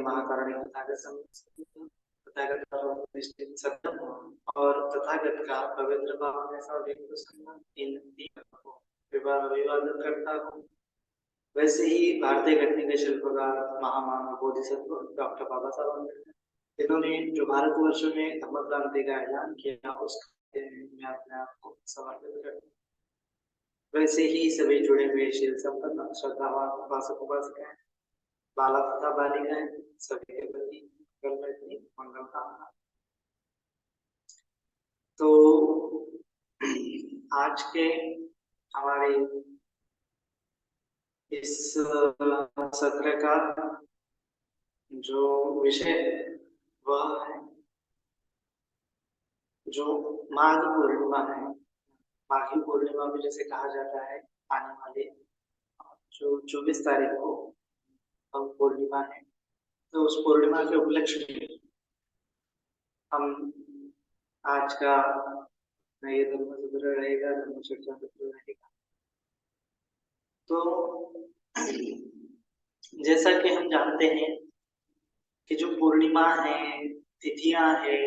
महाकारणी तथागत का निश्चित सत्यम और तथागत का पवित्र भाव ऐसा व्यक्ति संबंध इन तीन को विवादन करता हूँ। वैसे ही भारतीय घटने के शिल्पकार महामानव बोधिसत्व डॉक्टर बाबा साहब अम्बेडकर, इन्होंने जो भारतवर्ष में धम्म क्रांति का ऐलान किया उसके मैं अपने आप को समर्पित करता हूँ। वैसे ही सभी जुड़े हुए शील संपन्न श्रद्धावान उपासक उपासिकाएं, बालक तथा बालिकाएं सभी के प्रति मंगल कामना। तो आज के हमारे इस सत्र का जो विषय है वह है जो माघ पूर्णिमा है। माघी पूर्णिमा भी जैसे कहा जाता है, आने वाले जो 24 तारीख को हम पूर्णिमा है, तो उस पूर्णिमा के उपलक्ष्य में हम आज का ये धर्म सत्र रहेगा, धर्म चर्चा सत्र रहेगा। तो जैसा कि हम जानते हैं कि जो पूर्णिमा है, तिथियां है,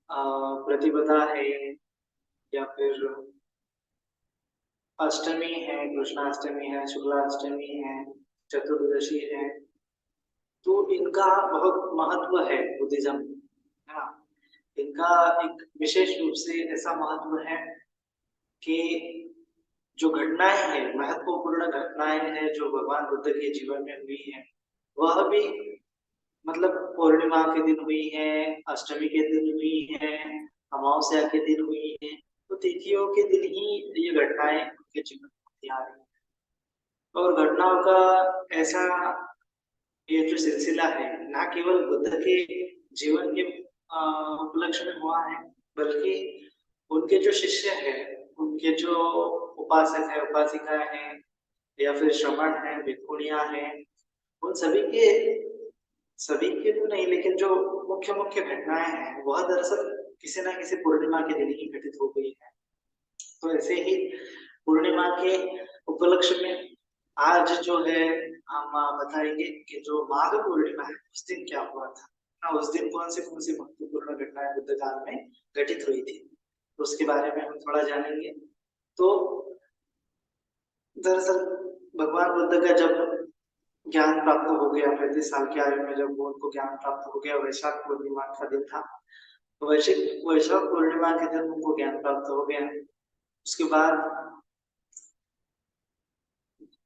प्रतिपदा है या फिर अष्टमी है, कृष्णाष्टमी है, शुक्लाष्टमी है, चतुर्दशी है, तो इनका बहुत महत्व है बुद्धिज्म में, है ना। इनका एक विशेष रूप से ऐसा महत्व है कि जो घटनाएं हैं, महत्वपूर्ण घटनाएं हैं जो भगवान बुद्ध के जीवन में हुई है, वह भी मतलब पूर्णिमा के दिन हुई है, अष्टमी के दिन हुई है, अमावस्या के दिन हुई है। तो तिथियों के दिन ही ये घटनाएं उनके जीवन में आ रही है। और घटनाओं का ऐसा ये जो सिलसिला है ना केवल बुद्ध के जीवन के उपलक्ष्य में हुआ है, बल्कि उनके जो शिष्य है, उनके जो उपासक है, उपासिकाएं हैं या फिर श्रमण है, भिक्षुणियां हैं, उन सभी के तो नहीं, लेकिन जो मुख्य मुख्य घटनाएं हैं वह दरअसल किसी ना किसी पूर्णिमा के दिन ही घटित हो गई है। तो ऐसे ही पूर्णिमा के उपलक्ष्य में आज जो है हम बताएंगे कि जो माघ पूर्णिमा है उस दिन क्या हुआ था, उस दिन कौन सी महत्वपूर्ण घटनाएं बुद्ध काल में घटित हुई थी, तो उसके बारे में हम थोड़ा जानेंगे। तो दरअसल भगवान बुद्ध का जब ज्ञान प्राप्त हो गया, 35 साल की आयु में जब उनको ज्ञान प्राप्त हो गया, वैशाख पूर्णिमा का दिन था। वैशाख पूर्णिमा के दिन उनको ज्ञान प्राप्त हो गया। उसके बाद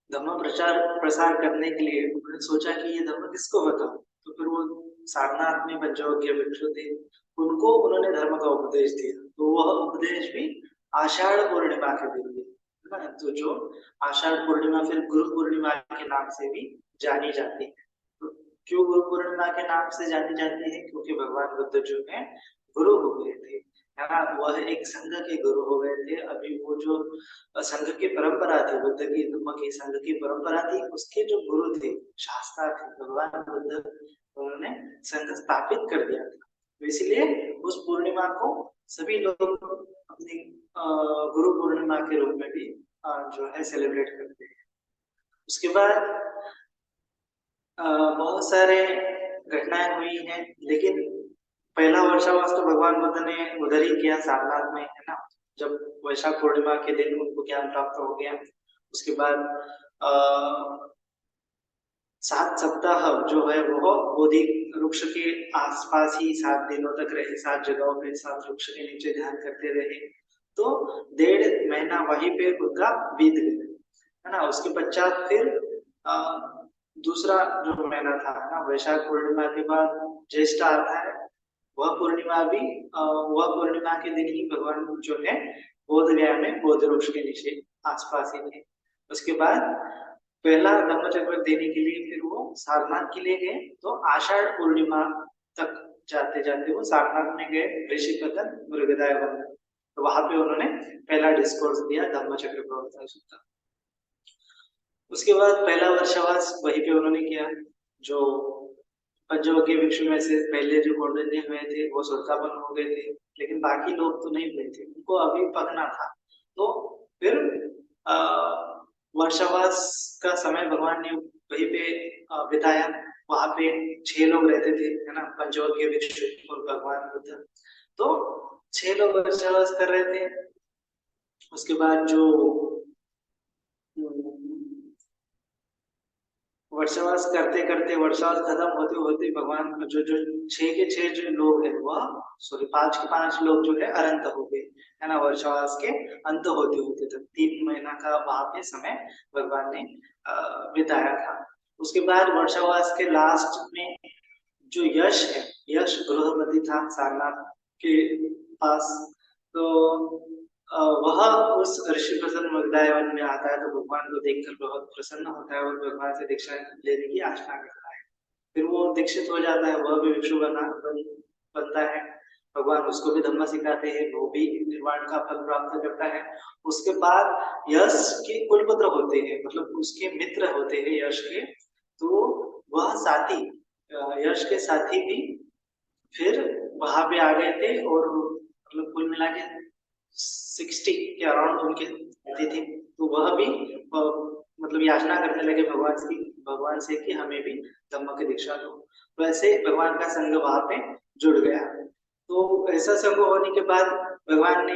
धर्म प्रसार करने के लिए उन्होंने सोचा कि ये धर्म किसको बताऊं। तो फिर वो सारनाथ में पंचवज्ञ भिक्षु थे, उनको उन्होंने धर्म का उपदेश दिया। तो वह उपदेश भी आषाढ़ पूर्णिमा के दिन दिया, है ना। तो जो आषाढ़ पूर्णिमा फिर गुरु पूर्णिमा के नाम से भी जानी जाती है। तो क्यों गुरु पूर्णिमा के नाम से जानी जाती है? क्योंकि भगवान बुद्ध जो है गुरु हो गए थे, है ना। वह एक संघ के गुरु हो गए थे। अभी वो जो संघ की परंपरा थी, बुद्ध की धम्म की संघ की परंपरा थी, उसके जो गुरु थे, शास्त्रा थे, भगवान बुद्ध, उन्होंने संघ स्थापित कर दिया था। तो इसलिए उस पूर्णिमा को सभी लोग अपनी गुरु पूर्णिमा के रूप में भी जो है सेलिब्रेट करते हैं। उसके बाद बहुत सारे घटनाएं हुई हैं, लेकिन पहला वर्षावास तो भगवान बुद्ध ने उधर ही किया, सारनाथ में, है ना। जब वैशाख पूर्णिमा के दिन उनको ज्ञान प्राप्त हो गया, उसके बाद 7 सप्ताह जो है वो बोधि वृक्ष के आसपास ही 7 दिनों तक रहे, 7 जगहों पे 7 वृक्ष के नीचे ध्यान करते रहे। तो 1.5 महीना वहीं पे उनका बीत गया, है ना। उसके पश्चात फिर दूसरा जो महीना था ना, वैशाख पूर्णिमा के बाद ज्येष्ठ आता है। वह पूर्णिमा के दिन ही भगवान जो है बोध गया में बोध वृक्ष के नीचे आसपास ही थे। उसके बाद पहला धम्मचक्र देने के लिए फिर वो सारनाथ के लिए गए। तो आषाढ़ पूर्णिमा तक जाते जाते वो सारनाथ में गए, ऋषिकतन मृगदाय वन। तो वहां पे उन्होंने पहला डिस्कोर्स दिया, धम्मचक्र प्रवर्तन सूत्र। उसके बाद पहला वर्षावास वहीं पे उन्होंने किया। जो पंचवज्ञ भिक्षु में से पहले जो कौंडिन्य हुए थे वो सोतापन्न हो गए थे, लेकिन बाकी लोग तो नहीं हुए थे, उनको अभी पकना था। तो फिर वर्षावास का समय भगवान ने वहीं पे बिताया। वहां पे 6 लोग रहते थे, है ना, पंचवर्गीय भिक्षु और भगवान बुद्ध। तो 6 लोग वर्षावास कर रहे थे। उसके बाद जो वर्षावास करते करते, वर्षावास खत्म होते होते भगवान जो जो 6 के 6 जो लोग हैं वह, सॉरी 5 के 5 लोग जो है अनंत हो गए, है ना, वर्षावास के अंत होते होते तक 3 महीना का वहां पे समय भगवान ने बिताया था। उसके बाद वर्षावास के लास्ट में जो यश है, यश गृहपति था सारनाथ के पास। तो वह उस ऋषि प्रसन्न मुगदाय वन में आता है, तो भगवान को देखकर बहुत प्रसन्न होता है और भगवान से दीक्षा लेने की आशा करता है। फिर वो दीक्षित हो जाता है, वह भी भिक्षु बनता है। भगवान उसको भी धम्म सिखाते हैं, वो भी निर्वाण का फल प्राप्त करता है। उसके बाद यश के कुलपुत्र होते हैं, मतलब उसके मित्र होते हैं यश के, तो वह साथी, यश के साथी भी फिर वहां पे आ गए थे, और मतलब कुल मिला के 60 के अराउंड उनके तिथि। तो वह भी मतलब याचना करने लगे भगवान से कि हमें भी धम्म की दीक्षा दो। तो ऐसे भगवान का संग वहां पे जुड़ गया। तो ऐसा संग होने के बाद भगवान ने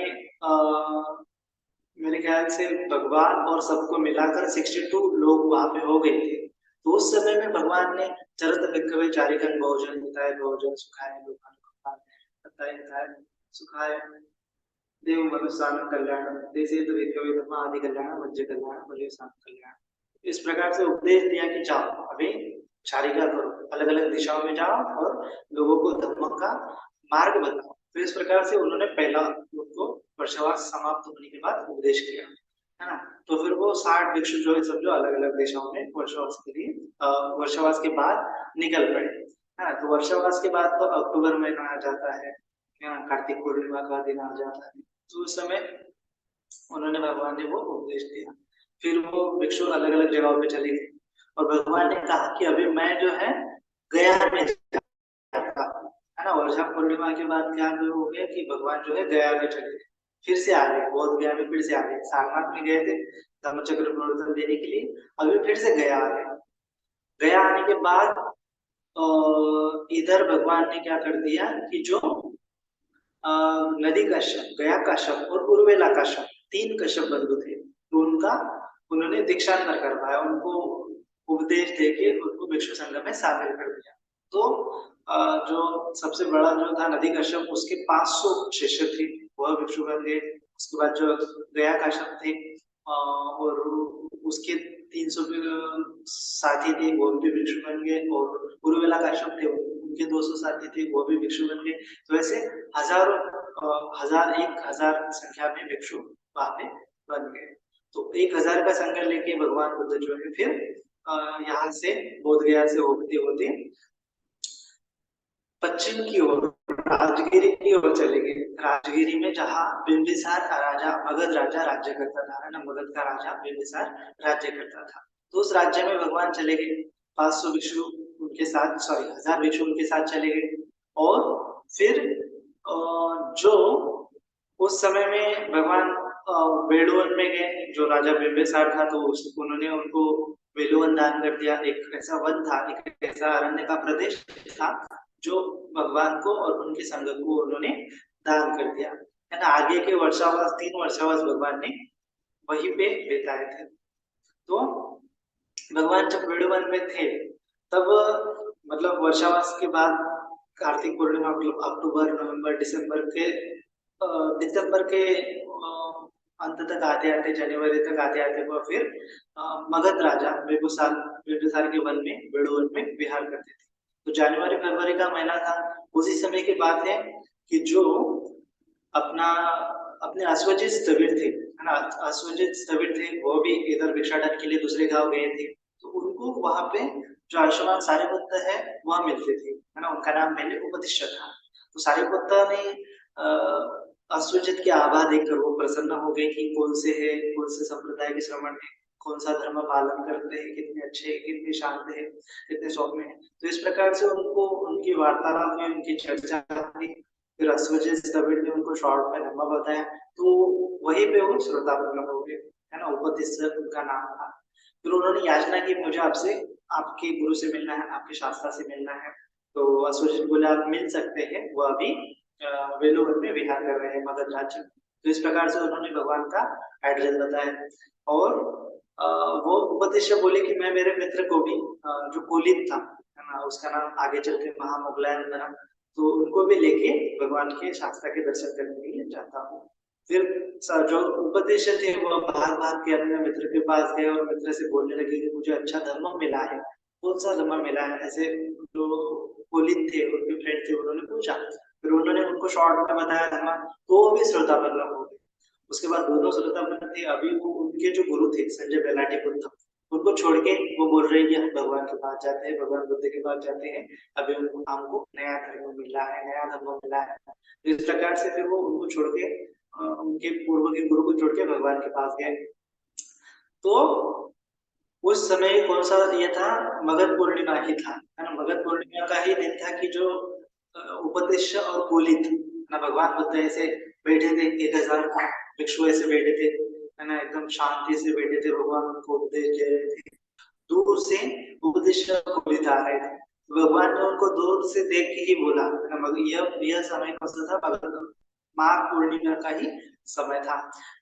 मेरे ख्याल से भगवान और सबको मिलाकर 62 लोग वहां पे हो गए थे। तो उस समय में भगवान ने चरत भिक्खवे चारिकन भोजन हिताय भोजन सुखाय लोकान हिताय सुखाय देव मनुष्यान कल्याण देशे तो भिक्खवे धम्मा आदि कल्याण मज्ज कल्याण मलेशान कल्याण। इस प्रकार से उपदेश दिया कि जाओ अभी चारिका करो, अलग अलग दिशाओं में जाओ और लोगों को धम्म का मार्ग बताओ। तो इस प्रकार से उन्होंने पहला उनको वर्षावास समाप्त होने के बाद उपदेश किया, है ना। तो फिर वो 60 भिक्षु जो है सब जो अलग अलग दिशाओं में वर्षावास के लिए वर्षावास के बाद निकल पड़े, है ना। तो वर्षावास के बाद तो अक्टूबर महीना आ जाता है, कार्तिक पूर्णिमा का दिन आ जाता है। तो उस समय उन्होंने, भगवान ने वो उपदेश दिया। फिर वो भिक्षु अलग अलग जगहों पे चले गए, और भगवान ने कहा कि अभी मैं जो है गया में जाता हूँ, है ना। वर्षा पूर्णिमा के बाद क्या हो गया कि भगवान जो है गया में चले गए, फिर से आ गए, बोध गया में फिर से आ गए। सारनाथ में गए थे धम्मचक्र प्रवर्तन देने के लिए, अभी फिर से गया आ गए। गया आने के बाद इधर भगवान ने क्या कर दिया कि जो नदी कश्यप, गया कश्यप और उर्वेला कश्यप, 3 कश्यप बंधु थे, तो उनका उन्होंने दीक्षांतर करवाया, उनको उपदेश देके उनको भिक्षु संघ में शामिल कर दिया। तो जो सबसे बड़ा जो था नदी कश्यप, उसके 500 शिष्य थे, वह भिक्षु बन गए। उसके बाद जो गया कश्यप थे और उसके 300 साथी थे, वो भी भिक्षु बन गए, और उर्वेला कश्यप थे, उनके 200 साथी थे, वो भी भिक्षु बन गए। तो ऐसे हजारों हजार 1000 संख्या में भिक्षु वहां पे बन गए। तो 1000 का संख्या लेके भगवान बुद्ध जो है फिर यहाँ से बोध गया से होते होते पश्चिम की ओर राजगिरी की ओर चले गए। राजगिरी में जहाँ बिंबिसार राजा, मगध राजा राज्य करता था, है ना, मगध का राजा बिंबिसार राज्य करता था। तो उस राज्य में भगवान चले गए, 500 भिक्षु उनके साथ, सॉरी 1000 भिक्षु उनके साथ चले गए। और फिर जो उस समय में भगवान वेणुवन में गए, जो राजा बिंबिसार था, तो उन्होंने उनको वेणुवन दान कर दिया। एक ऐसा वन था, एक ऐसा अरण्य का प्रदेश था जो भगवान को और उनके संघ को उन्होंने दान कर दिया, है ना। आगे के वर्षावास, 3 वर्षावास भगवान ने वहीं पे बिताए थे। तो भगवान जब वेणुवन में थे तब मतलब वर्षावास के बाद कार्तिक पूर्णिमा, मतलब अक्टूबर नवंबर दिसंबर के अंत तक आते आते, जनवरी तक आते आते वो फिर मगध राजा बिंबिसार के वन में, वेणुवन में विहार करते थे। तो जनवरी फरवरी का महीना था। उसी समय की बात है कि जो अपना अपने अश्वजित स्थविर थे, है ना, अश्वजित स्थविर थे, वो भी इधर भिक्षाटन के लिए दूसरे गांव गए थे। तो उनको वहां पे जो आयुष्मान सारिपुत्र है वह मिलते थे, है ना। उनका नाम पहले उपदिष्ट था। तो सारिपुत्र ने अश्वजित के आभा देखकर वो प्रसन्न हो गए कि कौन से है, कौन से संप्रदाय के श्रमण है, कौन सा धर्म पालन करते हैं, कितने अच्छे हैं, कितने शांत है, कितने सौम्य है। तो इस प्रकार से उनको उनकी वार्तालाप में उनकी चर्चा हुई। फिर अश्वजित स्थविर ने उनको शॉर्ट में धर्म बताया, तो वहीं पे वो श्रोतापन्न हो गए, है ना। उपदिष्ट उनका नाम था। फिर उन्होंने याचना की, मुझे आपसे आपके गुरु से मिलना है, आपके शास्त्रा से मिलना है। तो असुरजीत बोले आप मिल सकते हैं, वो अभी वेलूर में विहार कर रहे हैं मगध राज्य में। तो इस प्रकार से उन्होंने भगवान का एड्रेस बताया। और वो उपदेश बोले कि मैं मेरे मित्र को भी जो कुलित था, है ना, उसका नाम आगे चल के महामुगलायन बना, तो उनको भी लेके भगवान के शास्त्रा के दर्शन करने के लिए जाता हूँ। फिर जो उपदेश थे वो भाग भाग के अपने मित्र के पास गए और मित्र से बोलने लगे कि मुझे अच्छा धर्म मिला है। कौन सा धर्म मिला है? ऐसे जो कुलित थे, उनके फ्रेंड थे, उन्होंने पूछा। फिर उन्होंने उनको शॉर्ट में बताया धर्म, तो वो भी श्रोता बदला हो गए। उसके बाद दोनों श्रोता बदला थे। अभी वो उनके जो गुरु थे संजय बेलाटी बुद्ध, उनको छोड़ के वो बोल रहे हैं कि हम भगवान के पास जाते हैं, भगवान बुद्ध के पास जाते हैं, अभी उनको हमको नया धर्म मिला है, नया धर्म मिला है। तो इस प्रकार से फिर वो उनको छोड़ के उनके पूर्व के गुरु को छोड़ के भगवान के पास गए। तो उस समय कौन सा ये था? मगध पूर्णिमा ही था, है ना। मगध पूर्णिमा का ही दिन था कि जो उपदेश और कुलित, ना, भगवान बुद्ध ऐसे बैठे थे, 1000 भिक्षु ऐसे बैठे थे, है ना, एकदम शांति से बैठे थे, भगवान उनको उपदेश दे रहे थे। दूर से उपदेश कुलित आ रहे थे, भगवान ने उनको दूर से देख के ही बोला, है ना। मगर यह समय कौन सा था? माघ पूर्णिमा का ही समय था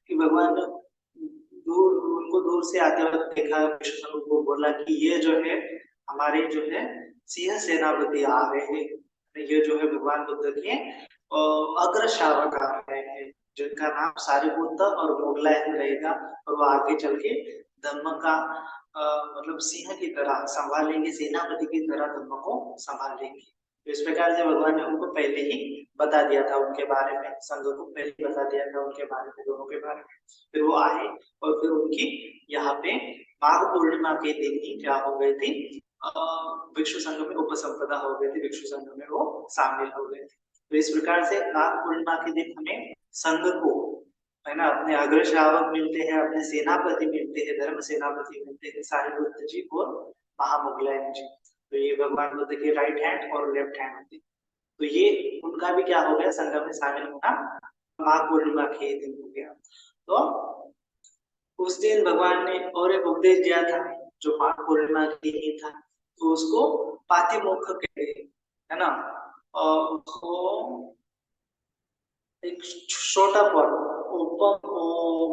कि भगवान ने दूर उनको दूर से आते वक्त देखा, विष्णु को बोला कि ये जो है हमारे जो है सिंह सेनापति आ रहे हैं। ये जो है भगवान बुद्ध के अग्र श्रावक आ रहे हैं, जिनका नाम सारिपुत्र और मोगलायन रहेगा, और वो आगे चल के धर्म का मतलब सिंह की तरह संभालेंगे, सेनापति की तरह धर्म को संभालेंगे। तो इस प्रकार से भगवान ने उनको पहले ही बता दिया था, उनके बारे में, संघ को पहले ही बता दिया था उनके बारे में, दोनों के बारे में। फिर वो आए और फिर उनकी यहाँ पे माघ पूर्णिमा के दिन ही क्या हो गई थी? भिक्षु संघ में उपसंपदा हो गई थी, भिक्षु संघ में वो शामिल हो गए थे। तो इस प्रकार से माघ पूर्णिमा के दिन हमें संघ को, है ना, अपने अग्र श्रावक मिलते हैं, अपने सेनापति मिलते हैं, धर्म सेनापति मिलते हैं, सारिपुत्र जी और महामुगलायन जी। तो ये भगवान बुद्ध के राइट हैंड और लेफ्ट हैंड होते। तो ये उनका भी क्या हो गया? संघ में शामिल होना माघ पूर्णिमा के दिन हो गया। तो उस दिन भगवान ने और एक उपदेश दिया था जो माघ पूर्णिमा के दिन ही था, तो उसको पातिमोक्ष कहते हैं, है ना। और उसको एक छोटा पद उपम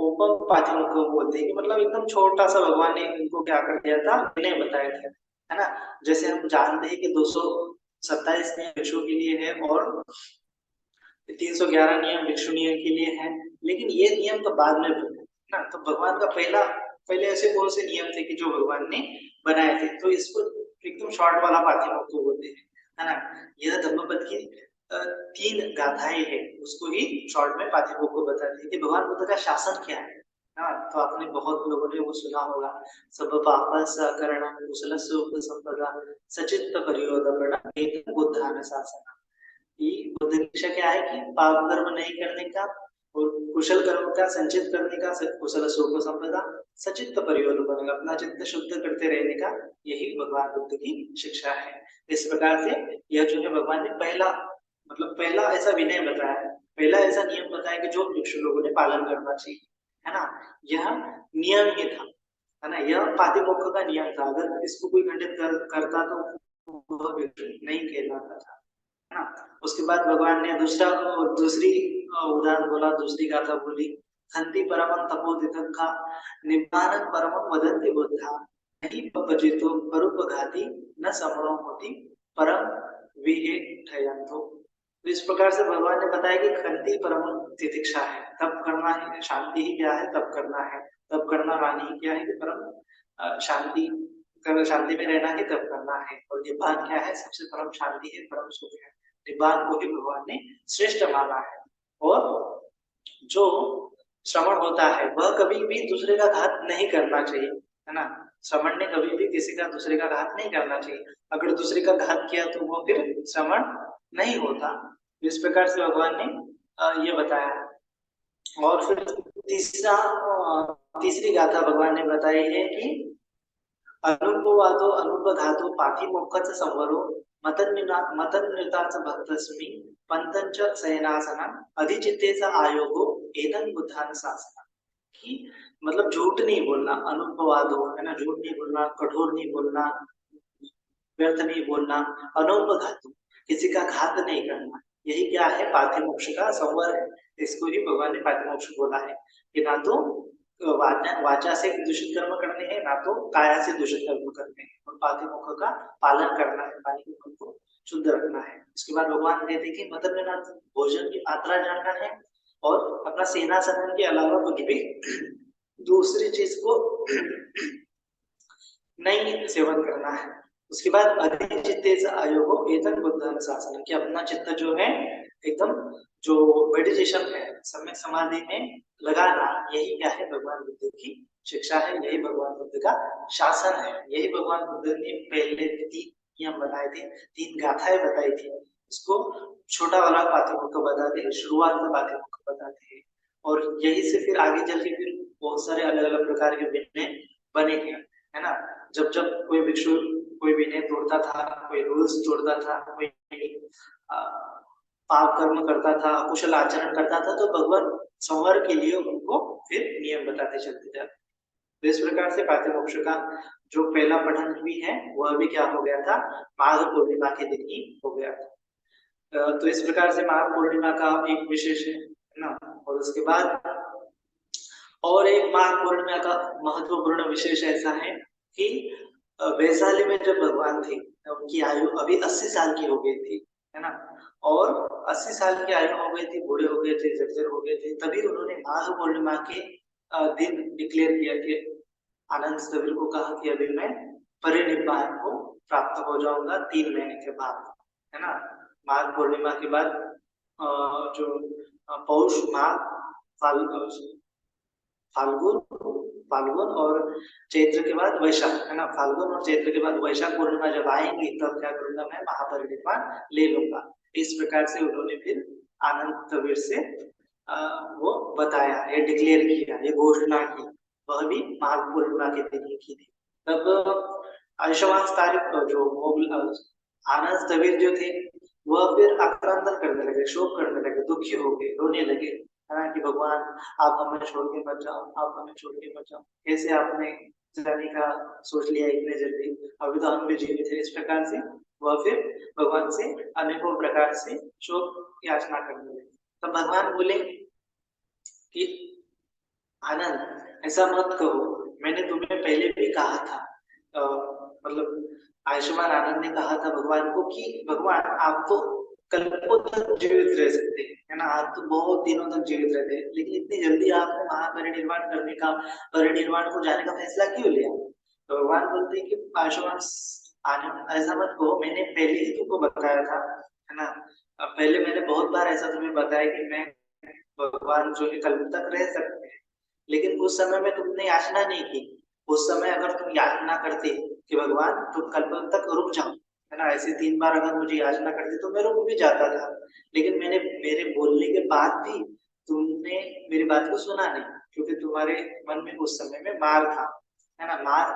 उपम पातिमोक्ष बोलते हैं कि मतलब एकदम छोटा सा भगवान ने इनको क्या कर दिया था, इन्हें बताया था, है ना। जैसे हम जानते हैं कि 227 नियम भिक्षु के लिए है और 311 नियम भिक्षु नियम के लिए है, लेकिन ये नियम तो बाद में बने ना। तो भगवान का पहले ऐसे कौन से नियम थे कि जो भगवान ने बनाए थे? तो इसको एकदम शॉर्ट वाला पातिमोक्ष बोलते हैं, है ना। यह धम्मपद की 3 गाथाएं है, उसको ही शॉर्ट में पातिमोक्ष बताते हैं कि भगवान बुद्ध का शासन क्या है। हाँ, तो आपने बहुत लोगों ने वो सुना होगा, सब पाप सकरणं कुशलस्य उपसंपदा सचित्त परियोदपण एक बुद्धान शासन। कि बुद्ध की शिक्षा क्या है कि पाप कर्म नहीं करने का और कुशल कर्म का संचित करने का, कुशल सुख संपदा सचित्त परियोदपण, अपना चित्त शुद्ध करते रहने का, यही भगवान बुद्ध की शिक्षा है। इस प्रकार से यह जो है भगवान ने पहला ऐसा विनय बताया है, पहला ऐसा नियम बताया कि जो भिक्षु लोगों ने पालन करना चाहिए, है ना। यह नियम ही था, है ना। यह पातिमोक्ष का नियम था, अगर इसको कोई खंडित करता तो वह भिक्षु नहीं कहलाता था, है ना। उसके बाद भगवान ने दूसरी उदाहरण बोला, दूसरी गाथा बोली, हंति परमं तपोदितंका निब्बानं परमं वदन्ति बुद्धा नहीं पपजितो परोपघाती न समणो होती परम विहेठयन्तो। तो इस प्रकार से भगवान ने बताया कि खंति परम तितिक्षा है, तब करना है, शांति ही क्या है तब करना है, तब करना वाणी ही क्या है कि परम शांति में रहना ही तब करना है, और निब्बान क्या है? सबसे परम शांति है, परम सुख है। निब्बान को ही भगवान ने श्रेष्ठ माना है। और जो श्रवण होता है वह कभी भी दूसरे का घात नहीं करना चाहिए, है ना। श्रवण ने कभी भी किसी का दूसरे का घात नहीं करना चाहिए, अगर दूसरे का घात किया तो वो फिर श्रवण नहीं होता। इस प्रकार से भगवान ने ये बताया। और फिर तीसरी गाथा भगवान ने बताई है कि अनुपवादो अनुपघातो पातिमोक्ष संवरो मतन्विताच भक्तस्मि पंतंच शयनासना अधिचित्तेच आयोगो एनं बुद्धान शासना। कि मतलब झूठ नहीं बोलना, अनुपवादो, है ना, झूठ नहीं बोलना, कठोर नहीं बोलना, व्यर्थ नहीं बोलना, अनौपघातु, किसी का घात नहीं करना, यही क्या है, पातिमोक्ष का संवर है। इसको ही भगवान ने पातिमोक्ष बोला है कि ना तो वाचा से दूषित कर्म करने हैं, ना तो काया से दूषित कर्म करने हैं, और पातिमोक्ष का पालन करना है, पानी के मन को शुद्ध रखना है। उसके बाद भगवान कहते हैं कि मतलब मेरा भोजन की मात्रा जानना है और अपना सेना सदन के अलावा कुछ भी दूसरी चीज को नहीं सेवन करना है। उसके बाद अधिचित्तेच अयोगो एतत् बुद्धं शासनं, कि अपना चित्त जो है एकदम जो मेडिटेशन है, सम्यक समाधि में लगाना, यही क्या है, भगवान बुद्ध की शिक्षा है, यही भगवान बुद्ध का शासन है। यही भगवान बुद्ध ने पहले 3 नियम बनाए थे, 3 गाथाएं बताई थी। इसको छोटा वाला पातिमोक्ष बताते हैं, शुरुआत में पातिमोक्ष बताते हैं, और यही से फिर आगे चल के फिर बहुत सारे अलग अलग प्रकार के विनय बने हैं, है ना। जब जब कोई भिक्षु कोई विनय तोड़ता था, कोई रूल्स तोड़ता था, कोई पाप कर्म करता था, अकुशल आचरण करता था, तो भगवान संवर के लिए उनको फिर नियम बताते चलते थे। तो इस प्रकार से पातिमोक्ष का जो पहला पठन भी है वह भी क्या हो गया था, माघ पूर्णिमा के दिन ही हो गया था। तो इस प्रकार से माघ पूर्णिमा का एक विशेष है ना। और उसके बाद और एक माघ पूर्णिमा का महत्वपूर्ण विशेष ऐसा है कि वैशाली में जब भगवान थे, उनकी आयु अभी 80 साल की हो गई थी, है ना। और 80 साल की आयु हो गई थी, बूढ़े हो गए थे, जर्जर हो गए थे, तभी उन्होंने माघ पूर्णिमा के दिन डिक्लेयर किया कि आनंद स्थविर को कहा कि अभी मैं परिनिर्वाण को प्राप्त हो जाऊंगा 3 महीने के बाद, है ना। माघ पूर्णिमा के बाद जो पौष माघ फाल्गुन फाल्गुन और चैत्र के बाद वैशाख, है ना। फाल्गुन और चैत्र के बाद वैशाख पूर्णिमा जब आएंगी तब क्या करूंगा, मैं महापरिनिर्वाण ले लूंगा। इस प्रकार से उन्होंने फिर आनंद तबीर से वो बताया, ये डिक्लेयर किया, ये घोषणा की, वह भी माघ पूर्णिमा के दिन ही की थी। तब आयुष्मान तारिक जो आनंद तबीर जो थे वह फिर आक्रंदन करने लगे, शोक करने लगे, दुखी हो गए, रोने लगे, है ना, कि भगवान आप हमें छोड़ के मत जाओ, आप हमें छोड़ के मत जाओ, कैसे आपने जाने का सोच लिया इतने जल्दी, अभी तो हम भी जीवित है। इस प्रकार से वह फिर भगवान से अनेकों प्रकार से शोक याचना करने लगे। तब भगवान बोले कि आनंद ऐसा मत कहो, मैंने तुम्हें पहले भी कहा था, मतलब आयुष्मान आनंद ने कहा था भगवान को कि भगवान आप तो कल्पों तक जीवित रह सकते हैं, है ना, आप तो बहुत दिनों तक जीवित रहते हैं, लेकिन इतनी जल्दी आपने महापरिनिर्वाण करने का, परिनिर्वाण को जाने का फैसला क्यों लिया। तो भगवान बोलते हैं कि आयुष्मान आनंद ऐसा मत कहो, मैंने पहले ही तुमको बताया था, है ना। पहले मैंने बहुत बार ऐसा तुम्हें बताया कि मैं भगवान जो है कल्प तक रह सकते हैं, लेकिन उस समय में तुमने याचना नहीं की। उस समय अगर तुम याचना करते कि भगवान तुम कल्प तक रुक जाओ, है ना, ऐसे 3 बार अगर मुझे याचना करते तो मैं रुक भी जाता था, लेकिन मैंने मेरे बोलने के बाद भी तुमने मेरी बात को सुना नहीं, क्योंकि तुम्हारे मन में उस समय में मार था, है ना, मार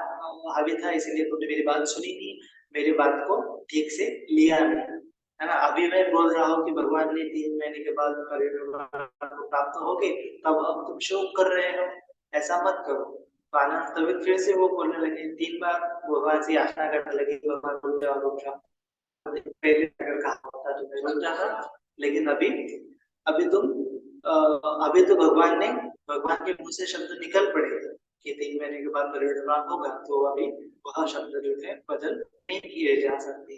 हावी था, इसलिए तुमने मेरी बात सुनी नहीं, मेरी बात को ठीक से लिया नहीं, है ना। अभी मैं बोल रहा हूँ कि भगवान ने 3 महीने के बाद परिनिर्वाण को प्राप्त हो गए, तब अब तुम शोक कर रहे हो, ऐसा मत करो। आनंद तभी फिर से वो बोलने लगे, 3 बार भगवान से याचना करने लगे, भगवान रुक जाओ रुक जाओ। पहले अगर कहा होता तो मैं रुक जाता, लेकिन अभी अभी तुम अभी तो भगवान के मुंह से शब्द निकल पड़े कि 3 महीने के बाद परिनिर्वाण होगा, तो अभी वह शब्द जो है बदल नहीं किए जा सकते।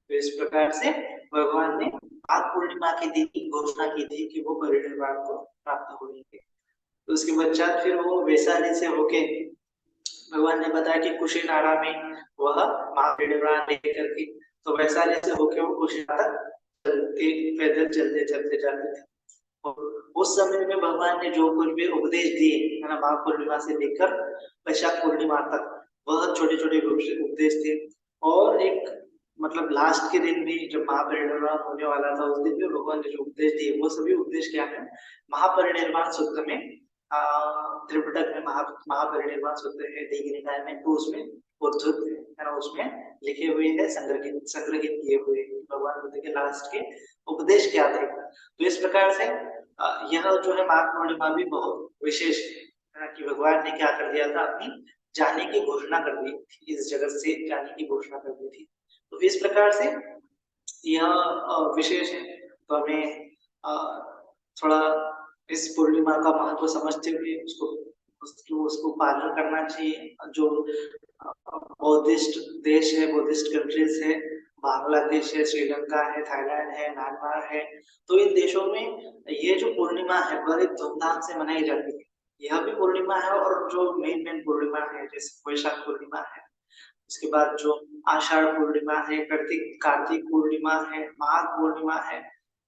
तो इस प्रकार से भगवान ने माघ पूर्णिमा के दिन की घोषणा की थी कि वो परिनिर्वाण को प्राप्त होंगे। तो उसके पश्चात फिर वो वैशाली से होके भगवान ने बताया कि कुशीनारा में वह महापरिनिर्वाण लेकर के, तो वैशाली से होके वो कुशीनारा चलते, पैदल चलते चलते जाते थे। और उस समय में भगवान ने जो कुछ भी उपदेश दिए, है ना, माघ पूर्णिमा से लेकर वैशाख पूर्णिमा तक, वह छोटे छोटे उपदेश थे। और एक मतलब लास्ट के दिन भी जब महापरिनिर्वाण होने वाला था, उस दिन भी भगवान ने जो उपदेश दिए वो सभी उपदेश क्या है, महापरिनिर्वाण सूत्र में, त्रिपिटक में महापरिनिर्वाण सूत्र है, दीघ्रनिकाय में, तो उसमें उद्धृत है ना, उसमें लिखे हुए हैं, संग्रहित किए हुए हैं भगवान बुद्ध के लास्ट के उपदेश क्या थे। तो इस प्रकार से यह जो है माघ पूर्णिमा भी बहुत विशेष है कि भगवान ने क्या कर दिया था, अपनी जाने की घोषणा कर दी थी, इस जगत से जाने की घोषणा कर दी थी। तो इस प्रकार से यह विशेष है। तो हमें थोड़ा इस पूर्णिमा का महत्व समझते हुए उसको पालन करना चाहिए। जो बुद्धिस्ट देश है, बुद्धिस्ट कंट्रीज है, बांग्लादेश है, श्रीलंका है, थाईलैंड है, म्यांमार है, तो इन देशों में ये जो पूर्णिमा है बड़े धूमधाम से मनाई जाती है। यह भी पूर्णिमा है, और जो मेन मेन पूर्णिमा है जैसे वैशाख पूर्णिमा है, उसके बाद जो आषाढ़ पूर्णिमा है, कार्तिक कार्तिक पूर्णिमा है, माघ पूर्णिमा है।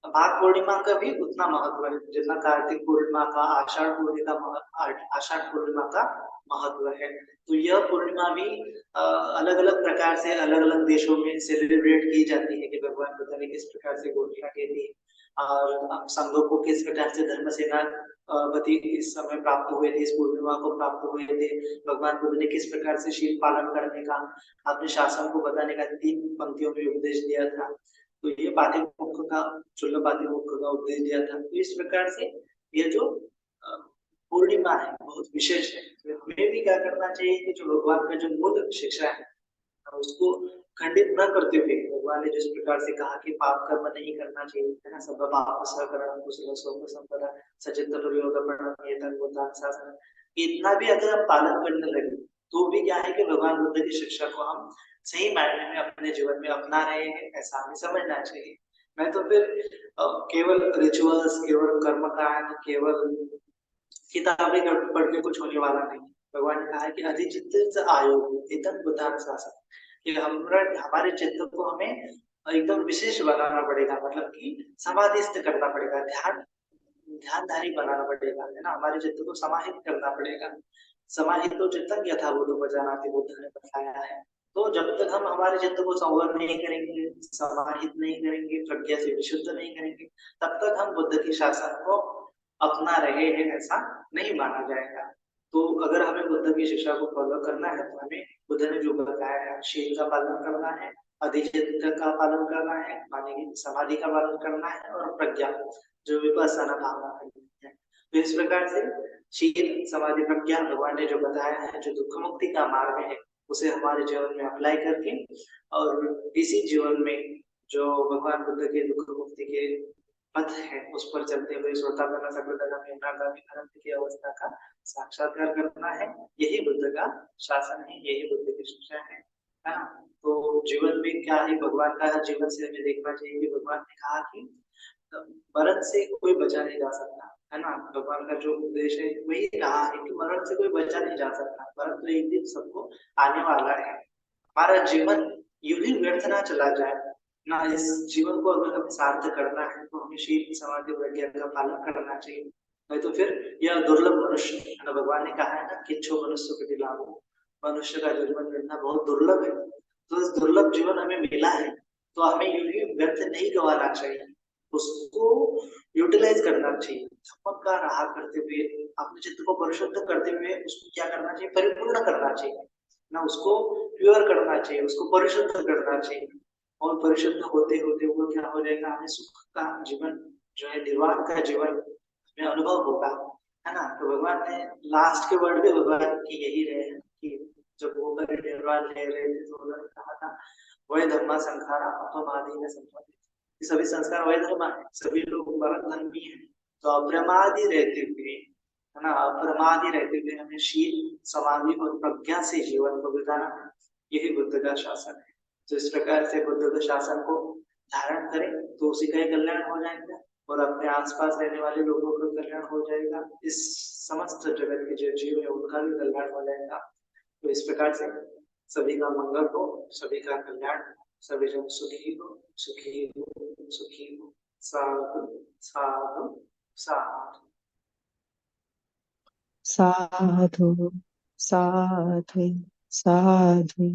माघ पूर्णिमा का भी उतना महत्व है जितना कार्तिक पूर्णिमा का, आषाढ़ पूर्णिमा का महत्व है। तो यह पूर्णिमा भी अलग अलग प्रकार से अलग अलग देशों में सेलिब्रेट की जाती है कि भगवान बुद्ध ने किस प्रकार से घोषणा की थी, और संघों को किस प्रकार से धर्मसेना पति इस समय प्राप्त हुए थे, इस पूर्णिमा को प्राप्त हुए थे। भगवान बुद्ध ने किस प्रकार से शील पालन करने का, अपने शासन को बताने का 3 पंक्तियों में उपदेश दिया था। तो ये पातिमुख्य का, चुल्ल पातिमुख्य का उपदेश दिया था। तो इस प्रकार से ये जो पूर्णिमा है बहुत विशेष है। तो हमें भी क्या करना चाहिए कि जो भगवान का जो मूल शिक्षा है उसको खंडित न करते हुए, भगवान ने जिस प्रकार से कहा कि पाप कर्म नहीं करना चाहिए, है ना, सब पाप सकरण कुशल सोम संपदा सचित शासन, इतना भी अगर हम पालन करने लगे तो भी क्या है कि भगवान बुद्ध की शिक्षा को हम सही मायने में अपने जीवन में अपना रहे हैं, ऐसा हमें समझना चाहिए। मैं तो फिर केवल रिचुअल्स, केवल कर्मकांड, केवल किताबें पढ़ के कुछ होने वाला नहीं। भगवान ने कहा है कि अधिचित्त आयोग एकदम बुद्धान शासन, कि हमारे चित्त को हमें एकदम विशेष बनाना पड़ेगा, मतलब कि समाधिस्थ करना पड़ेगा, ध्यानधारी बनाना पड़ेगा, है ना, हमारे चित्त को समाहित करना पड़ेगा। समाहित तो चित्तन यथाभूत उपजानाति, बुद्ध ने बताया है। तो जब तक हम हमारे चित्त को संवर नहीं करेंगे, समाहित नहीं करेंगे, प्रज्ञा से विशुद्ध नहीं करेंगे, तब तक हम बुद्ध के शासन को अपना रहे हैं ऐसा नहीं माना जाएगा। तो अगर हमें बुद्ध की शिक्षा को फॉलो करना है तो हमें बुद्ध ने जो बताया है शील का पालन करना है, अधिचित्त का पालन करना है, माने कि समाधि का पालन करना है, और प्रज्ञा जो विपස්සना भावना करनी है। तो इस प्रकार से शील समाधि प्रज्ञा भगवान ने जो बताया है, जो दुख मुक्ति का मार्ग है, उसे हमारे जीवन में अप्लाई करके, और इसी जीवन में जो भगवान बुद्ध के दुख मुक्ति के पथ है उस पर चलते हुए सोतापन्न सकलगमन अनागामी अनंत की अवस्था का साक्षात्कार करना है। यही बुद्ध का शासन है, यही बुद्ध की शिक्षा है ना। तो जीवन में क्या है, भगवान का जीवन से हमें देखना चाहिए कि भगवान ने कहा कि मरण से कोई बचा नहीं जा सकता, है ना। भगवान का जो उद्देश्य है वही रहा है कि मरण से कोई बचा नहीं जा सकता, मरण तो एक दिन सबको आने वाला है। हमारा जीवन यूं ही व्यर्थ ना चला जाए ना। इस जीवन को अगर हमें सार्थक करना है तो हमें शील समाधि प्रज्ञा का पालन करना चाहिए, नहीं तो फिर यह दुर्लभ मनुष्य, है ना, भगवान ने कहा है ना कि छो मनुष्य के दिलाओ, मनुष्य का जीवन मिलना बहुत दुर्लभ है। तो इस दुर्लभ जीवन हमें मिला है तो हमें यूं ही व्यर्थ नहीं गंवाना चाहिए, उसको यूटिलाइज करना चाहिए, धम्मक का राह करते हुए, अपने चित्त को परिशुद्ध करते हुए उसको क्या करना चाहिए, परिपूर्ण करना चाहिए ना, उसको प्योर करना चाहिए, उसको परिशुद्ध करना चाहिए। और परिशुद्ध होते होते वो क्या हो जाएगा, हमें सुख का जीवन जो है, निर्वाण का जीवन हमें अनुभव होगा, है ना। तो भगवान ने लास्ट के वर्ड भी भगवान की यही रहे हैं कि जब वो निर्वाण ले रहे थे तो उन्होंने कहा था वही धर्मा संखारा अपमादी न संपत्ति, सभी संस्कार वही धर्म है, सभी लोग धर्मी है। तो अप्रमादी रहते हुए, है ना, अप्रमादी रहते हुए हमें शील समाधि और प्रज्ञा से जीवन को बिताना है। यही बुद्ध का शासन है। तो इस प्रकार से बुद्ध के शासन को धारण करें तो उसी का ही कल्याण हो जाएगा, और अपने आसपास रहने वाले लोगों का कल्याण हो जाएगा, इस समस्त जगत के जो जीव है उनका भी कल्याण हो जाएगा। तो इस प्रकार से सभी का मंगल हो, सभी का कल्याण, सभी जन सुखी हो, सुखी हो, सुखी हो। साधु साधु साधु। साधु साधु साधु।